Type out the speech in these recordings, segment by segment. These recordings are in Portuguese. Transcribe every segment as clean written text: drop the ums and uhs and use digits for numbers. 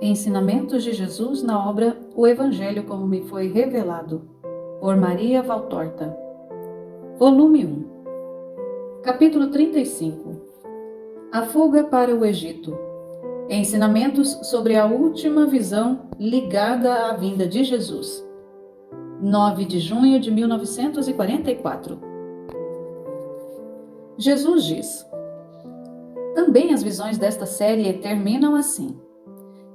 Ensinamentos de Jesus na obra O Evangelho como me foi revelado, por Maria Valtorta. Volume 1. Capítulo 35. A fuga para o Egito. Ensinamentos sobre a última visão ligada à vinda de Jesus. 9 de junho de 1944. Jesus diz: também as visões desta série terminam assim.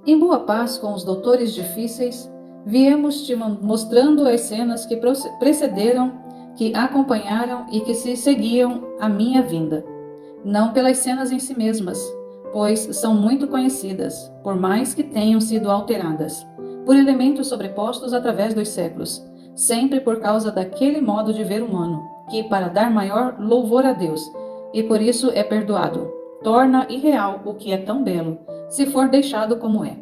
Em boa paz com os doutores difíceis, viemos te mostrando as cenas que precederam, que acompanharam e que se seguiam a minha vinda. Não pelas cenas em si mesmas, pois são muito conhecidas, por mais que tenham sido alteradas, por elementos sobrepostos através dos séculos, sempre por causa daquele modo de ver humano, que, para dar maior louvor a Deus, e por isso é perdoado, torna irreal o que é tão belo, se for deixado como é.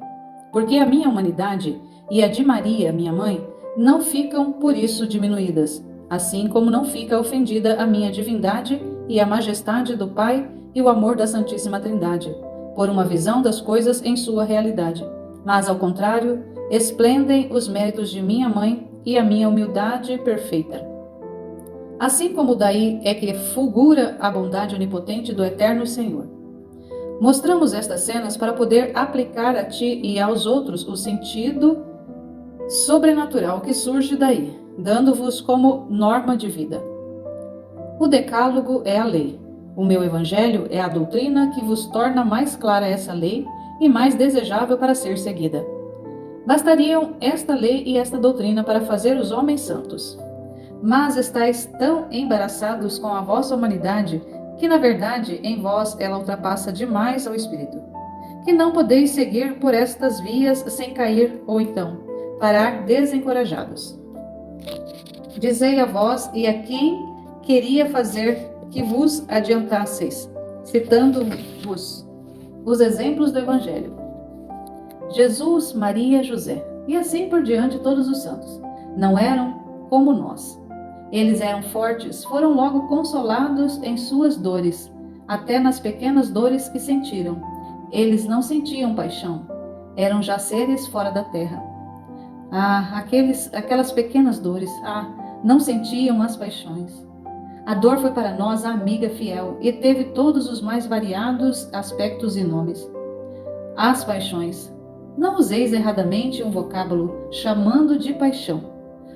Porque a minha humanidade e a de Maria, minha mãe, não ficam por isso diminuídas, assim como não fica ofendida a minha divindade e a majestade do Pai e o amor da Santíssima Trindade, por uma visão das coisas em sua realidade. Mas, ao contrário, esplendem os méritos de minha mãe e a minha humildade perfeita. Assim como daí é que fulgura a bondade onipotente do Eterno Senhor. Mostramos estas cenas para poder aplicar a ti e aos outros o sentido sobrenatural que surge daí, dando-vos como norma de vida. O Decálogo é a lei. O meu Evangelho é a doutrina que vos torna mais clara essa lei e mais desejável para ser seguida. Bastariam esta lei e esta doutrina para fazer os homens santos. Mas estáis tão embaraçados com a vossa humanidade que, na verdade, em vós ela ultrapassa demais ao Espírito, que não podeis seguir por estas vias sem cair ou então parar desencorajados. Dizei a vós e a quem queria fazer que vos adiantasseis, citando-vos os exemplos do Evangelho. Jesus, Maria, José, e assim por diante todos os santos, não eram como nós. Eles eram fortes, foram logo consolados em suas dores, até nas pequenas dores que sentiram. Eles não sentiam paixão, eram já seres fora da terra. Aquelas pequenas dores, não sentiam as paixões. A dor foi para nós a amiga fiel e teve todos os mais variados aspectos e nomes. As paixões. Não useis erradamente um vocábulo chamando de paixão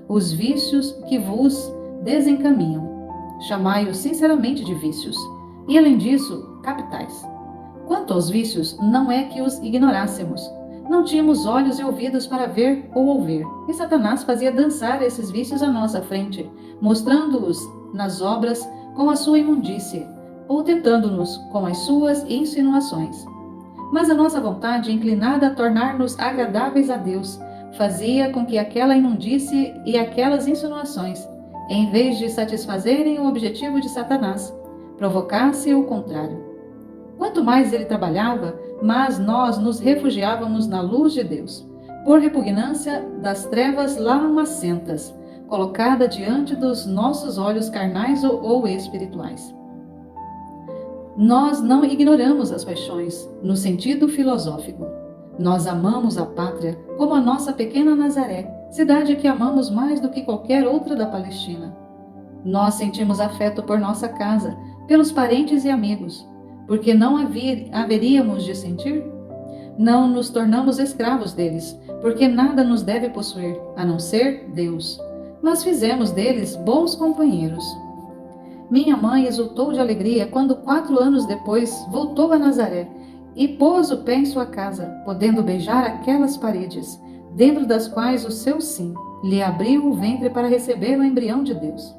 os vícios que vos desencaminham. Chamai-os sinceramente de vícios, e além disso, capitais. Quanto aos vícios, não é que os ignorássemos. Não tínhamos olhos e ouvidos para ver ou ouvir, e Satanás fazia dançar esses vícios à nossa frente, mostrando-os nas obras com a sua imundície, ou tentando-nos com as suas insinuações. Mas a nossa vontade, inclinada a tornar-nos agradáveis a Deus, fazia com que aquela imundície e aquelas insinuações, em vez de satisfazerem o objetivo de Satanás, provocasse o contrário. Quanto mais ele trabalhava, mais nós nos refugiávamos na luz de Deus, por repugnância das trevas lamacentas, colocada diante dos nossos olhos carnais ou espirituais. Nós não ignoramos as paixões, no sentido filosófico. Nós amamos a pátria como a nossa pequena Nazaré, cidade que amamos mais do que qualquer outra da Palestina. Nós sentimos afeto por nossa casa, pelos parentes e amigos, porque não haveríamos de sentir? Não nos tornamos escravos deles, porque nada nos deve possuir, a não ser Deus. Mas fizemos deles bons companheiros. Minha mãe exultou de alegria quando 4 anos depois voltou a Nazaré e pôs o pé em sua casa, podendo beijar aquelas paredes, dentro das quais o seu sim lhe abriu o ventre para receber o embrião de Deus.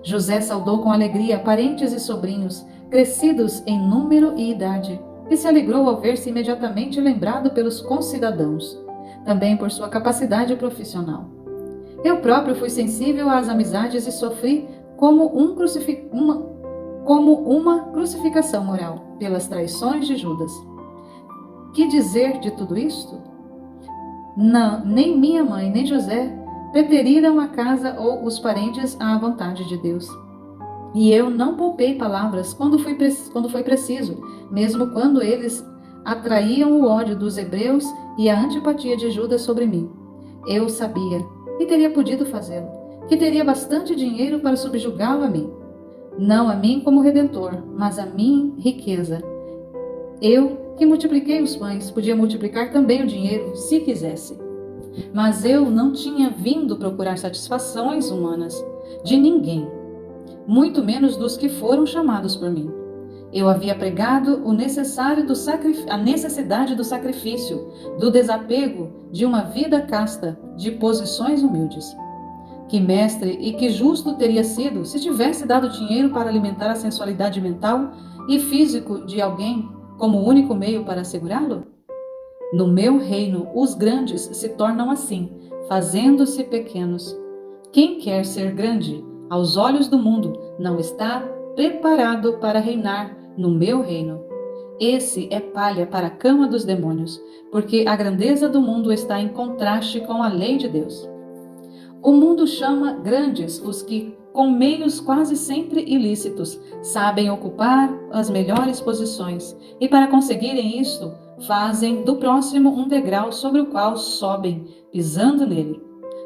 José saudou com alegria parentes e sobrinhos, crescidos em número e idade, e se alegrou ao ver-se imediatamente lembrado pelos concidadãos, também por sua capacidade profissional. Eu próprio fui sensível às amizades e sofri como uma crucificação moral pelas traições de Judas. Que dizer de tudo isto? Não, nem minha mãe, nem José preteriram a casa ou os parentes à vontade de Deus. E eu não poupei palavras quando foi preciso, mesmo quando eles atraíam o ódio dos hebreus e a antipatia de Judas sobre mim. Eu sabia, e teria podido fazê-lo, que teria bastante dinheiro para subjugá-lo a mim. Não a mim como redentor, mas a mim riqueza. Eu, que multipliquei os pães, podia multiplicar também o dinheiro, se quisesse. Mas eu não tinha vindo procurar satisfações humanas de ninguém, muito menos dos que foram chamados por mim. Eu havia pregado a necessidade do sacrifício, do desapego de uma vida casta, de posições humildes. Que mestre e que justo teria sido se tivesse dado dinheiro para alimentar a sensualidade mental e físico de alguém como único meio para assegurá-lo? No meu reino, os grandes se tornam assim, fazendo-se pequenos. Quem quer ser grande, aos olhos do mundo, não está preparado para reinar no meu reino. Esse é palha para a cama dos demônios, porque a grandeza do mundo está em contraste com a lei de Deus. O mundo chama grandes os que, com meios quase sempre ilícitos, sabem ocupar as melhores posições, e para conseguirem isto, fazem do próximo um degrau sobre o qual sobem, pisando nele.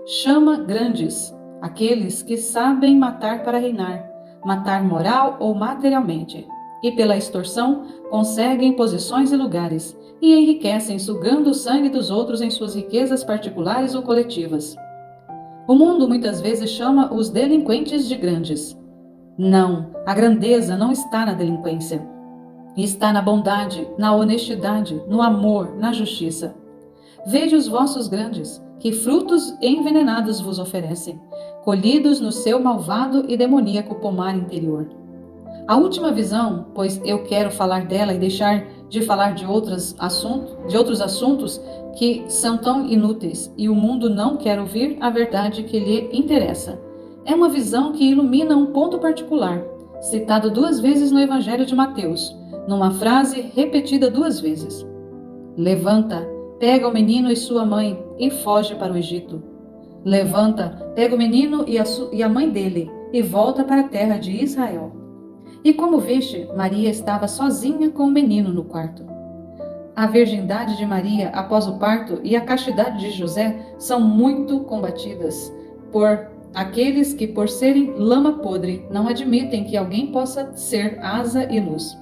Chama grandes aqueles que sabem matar para reinar, matar moral ou materialmente, e pela extorsão conseguem posições e lugares, e enriquecem sugando o sangue dos outros em suas riquezas particulares ou coletivas. O mundo muitas vezes chama os delinquentes de grandes. Não, a grandeza não está na delinquência. Está na bondade, na honestidade, no amor, na justiça. Vede os vossos grandes, que frutos envenenados vos oferecem, colhidos no seu malvado e demoníaco pomar interior. A última visão, pois eu quero falar dela e deixar de falar de outros assuntos que são tão inúteis, e o mundo não quer ouvir a verdade que lhe interessa. É uma visão que ilumina um ponto particular, citado 2 vezes no Evangelho de Mateus, numa frase repetida 2 vezes. Levanta, pega o menino e sua mãe e foge para o Egito. Levanta, pega o menino e a mãe dele e volta para a terra de Israel. E como viste, Maria estava sozinha com o menino no quarto. A virgindade de Maria após o parto e a castidade de José são muito combatidas por aqueles que, por serem lama podre, não admitem que alguém possa ser asa e luz.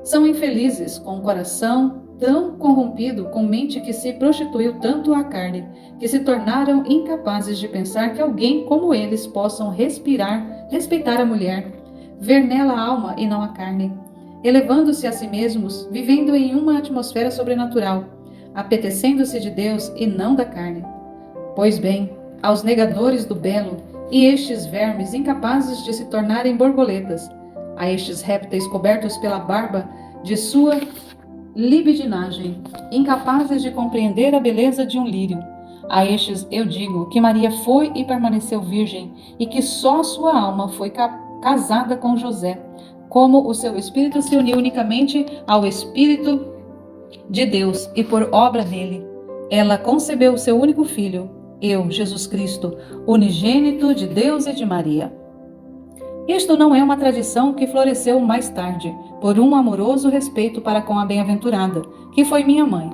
São infelizes com o coração tão corrompido, com mente que se prostituiu tanto à carne, que se tornaram incapazes de pensar que alguém como eles possam respeitar a mulher, ver nela a alma e não a carne, elevando-se a si mesmos, vivendo em uma atmosfera sobrenatural, apetecendo-se de Deus e não da carne. Pois bem, aos negadores do belo, e estes vermes incapazes de se tornarem borboletas, a estes répteis cobertos pela barba de sua libidinagem, incapazes de compreender a beleza de um lírio, a estes eu digo que Maria foi e permaneceu virgem, e que só sua alma foi casada com José, como o seu espírito se uniu unicamente ao Espírito de Deus, e por obra dele, ela concebeu o seu único filho, Jesus Cristo, unigênito de Deus e de Maria. Isto não é uma tradição que floresceu mais tarde, por um amoroso respeito para com a bem-aventurada, que foi minha mãe,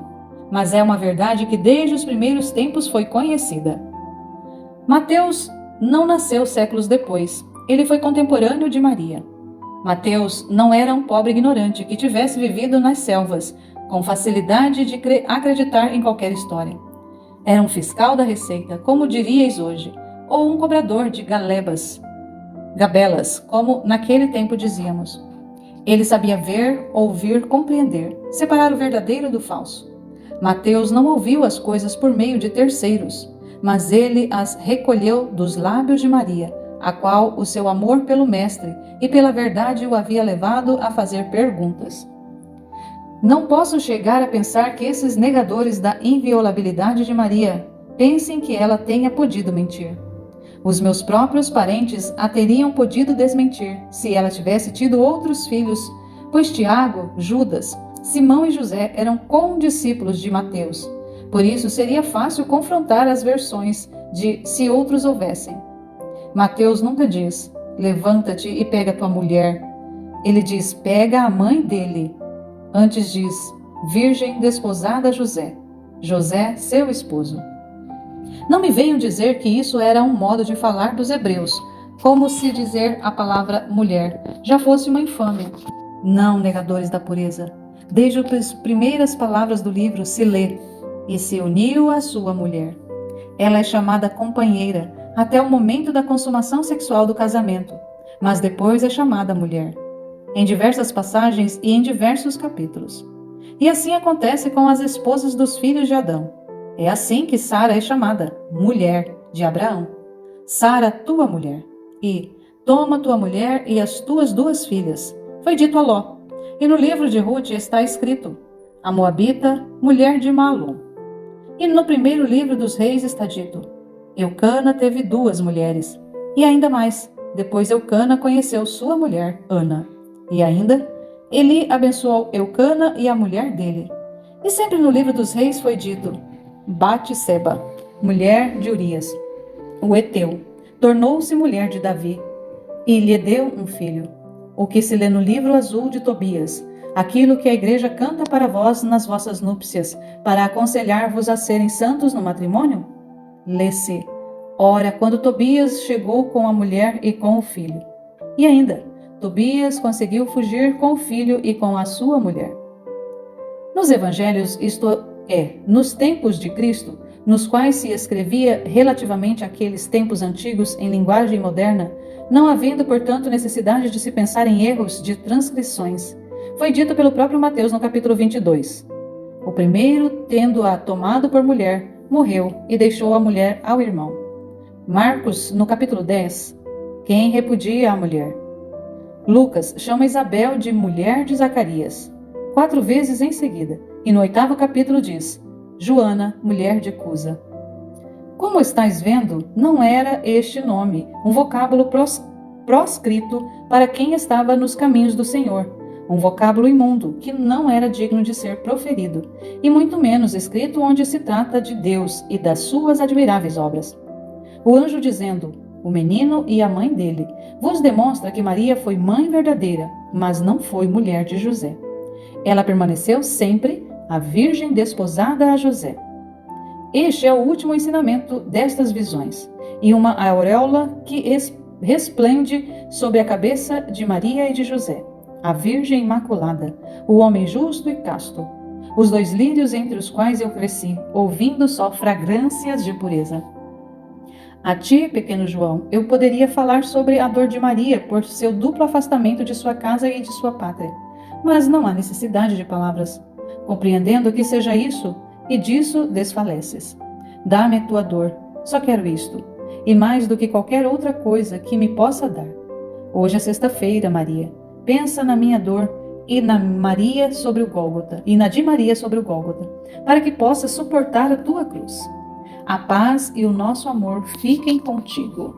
mas é uma verdade que desde os primeiros tempos foi conhecida. Mateus não nasceu séculos depois, ele foi contemporâneo de Maria. Mateus não era um pobre ignorante que tivesse vivido nas selvas, com facilidade de acreditar em qualquer história. Era um fiscal da receita, como diríeis hoje, ou um cobrador de gabelas, como naquele tempo dizíamos. Ele sabia ver, ouvir, compreender, separar o verdadeiro do falso. Mateus não ouviu as coisas por meio de terceiros, mas ele as recolheu dos lábios de Maria, a qual o seu amor pelo Mestre e pela verdade o havia levado a fazer perguntas. Não posso chegar a pensar que esses negadores da inviolabilidade de Maria pensem que ela tenha podido mentir. Os meus próprios parentes a teriam podido desmentir se ela tivesse tido outros filhos, pois Tiago, Judas, Simão e José eram condiscípulos de Mateus. Por isso seria fácil confrontar as versões de se outros houvessem. Mateus nunca diz, levanta-te e pega tua mulher. Ele diz, pega a mãe dele. Antes diz, virgem desposada a José, José, seu esposo. Não me venham dizer que isso era um modo de falar dos hebreus, como se dizer a palavra mulher já fosse uma infâmia. Não, negadores da pureza. Desde as primeiras palavras do livro se lê: e se uniu à sua mulher. Ela é chamada companheira até o momento da consumação sexual do casamento, mas depois é chamada mulher, em diversas passagens e em diversos capítulos. E assim acontece com as esposas dos filhos de Adão. É assim que Sara é chamada mulher de Abraão. Sara, tua mulher. E toma tua mulher e as tuas 2 filhas. Foi dito a Ló. E no livro de Ruth está escrito: a Moabita, mulher de Malom. E no primeiro livro dos reis está dito: Eucana teve 2 mulheres. E ainda mais, depois Eucana conheceu sua mulher, Ana. E ainda, Eli abençoou Eucana e a mulher dele. E sempre no livro dos reis foi dito: Batseba, mulher de Urias, o Eteu, tornou-se mulher de Davi e lhe deu um filho. O que se lê no livro azul de Tobias, aquilo que a igreja canta para vós nas vossas núpcias, para aconselhar-vos a serem santos no matrimônio? Lê-se: ora, quando Tobias chegou com a mulher e com o filho. E ainda, Tobias conseguiu fugir com o filho e com a sua mulher. Nos evangelhos, isto é, nos tempos de Cristo, nos quais se escrevia relativamente àqueles tempos antigos em linguagem moderna, não havendo, portanto, necessidade de se pensar em erros de transcrições, foi dito pelo próprio Mateus no capítulo 22. O primeiro, tendo-a tomado por mulher, morreu e deixou a mulher ao irmão. Marcos, no capítulo 10, quem repudia a mulher. Lucas chama Isabel de mulher de Zacarias, 4 vezes em seguida, e no 8º capítulo diz: Joana, mulher de Cusa. Como estáis vendo, não era este nome um vocábulo proscrito para quem estava nos caminhos do Senhor, um vocábulo imundo que não era digno de ser proferido, e muito menos escrito onde se trata de Deus e das suas admiráveis obras. O anjo dizendo: o menino e a mãe dele, vos demonstra que Maria foi mãe verdadeira, mas não foi mulher de José. Ela permaneceu sempre a virgem desposada a José. Este é o último ensinamento destas visões, e uma auréola que resplende sobre a cabeça de Maria e de José, a Virgem Imaculada, o homem justo e casto, os 2 lírios entre os quais eu cresci, ouvindo só fragrâncias de pureza. A ti, pequeno João, eu poderia falar sobre a dor de Maria por seu duplo afastamento de sua casa e de sua pátria, mas não há necessidade de palavras. Compreendendo que seja isso, e disso desfaleces. Dá-me a tua dor, só quero isto, e mais do que qualquer outra coisa que me possa dar. Hoje é sexta-feira, Maria. Pensa na minha dor e na Maria sobre o Gólgota, e na de Maria sobre o Gólgota, para que possa suportar a tua cruz. A paz e o nosso amor fiquem contigo.